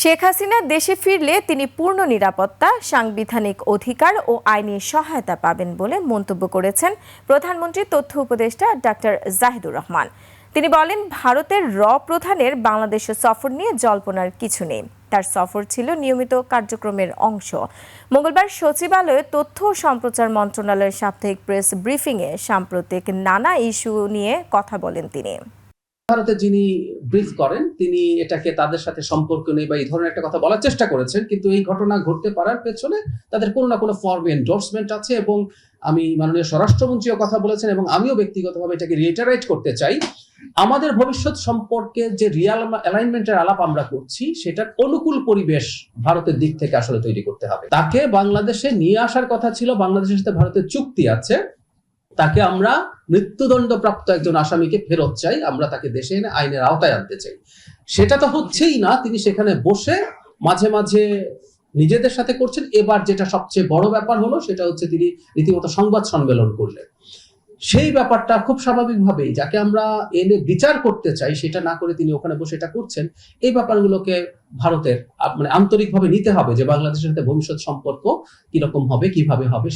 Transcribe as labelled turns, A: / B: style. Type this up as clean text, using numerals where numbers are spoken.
A: শেখ হাসিনা দেশে ফিরলে তিনি পূর্ণ নিরাপত্তা, সাংবিধানিক অধিকার ও আইনি সহায়তা পাবেন বলে মন্তব্য করেছেন প্রধানমন্ত্রী তথ্য উপদেষ্টা ডাক্তার জাহিদুর রহমান। তিনি বলেন, ভারতের প্রধানের বাংলাদেশ সফর নিয়ে জল্পনার কিছু নেই। তার সফর ছিল নিয়মিত কার্যক্রমের অংশ। মঙ্গলবার সচিবালয়ে তথ্য ও সম্প্রচার মন্ত্রণালয়ের সাপ্তাহিক প্রেস ব্রিফিংয়ে সাম্প্রতিক নানা ইস্যু নিয়ে কথা বলেন তিনি।
B: ভারতে যিনি ব্রিফ করেন তিনি এটাকে তাদের সাথে সম্পর্ক নেই বা এই ধরনের একটা কথা বলার চেষ্টা করেছেন, কিন্তু এই ঘটনা ঘটতে পারার পেছনে তাদের কোনো না কোনো ফর্ম এন্ডোর্সমেন্ট আছে এবং আমি মাননীয় স্বরাষ্ট্রমন্ত্রীও কথা বলেছেন এবং আমিও ব্যক্তিগতভাবে এটাকে রিইটারেট করতে চাই। আমাদের ভবিষ্যৎ সম্পর্কে যে রিয়াল অ্যালাইনমেন্টের আলাপ আমরা করছি সেটার অনুকূল পরিবেশ ভারতের দিক থেকে আসলে তৈরি করতে হবে। তাকে বাংলাদেশে নিয়ে আসার কথা ছিল, বাংলাদেশের সাথে ভারতের চুক্তি আছে, তাকে আমরা মৃত্যুদণ্ডপ্রাপ্ত একজন আসামিকে ফেরত চাই, আমরা তাকে দেশে এনে আইনের আওতায় আনতে চাই। সেটা তো হচ্ছেই না। তিনি সেখানে বসে মাঝে মাঝে নিজেদের সাথে করছেন। এবার যেটা সবচেয়ে বড় ব্যাপার হলো সেটা হচ্ছে তিনি রীতিমতো সংবাদ সম্মেলন করলেন। সেই ব্যাপারটা খুব স্বাভাবিকভাবেই যাকে আমরা এনে বিচার করতে চাই সেটা না করে তিনি ওখানে বসে এটা করছেন। এই ব্যাপারগুলোকে ভারতের আন্তরিকভাবে নিতে হবে যে বাংলাদেশের সাথে ভবিষ্যৎ সম্পর্ক কিরকম হবে, কিভাবে হবে।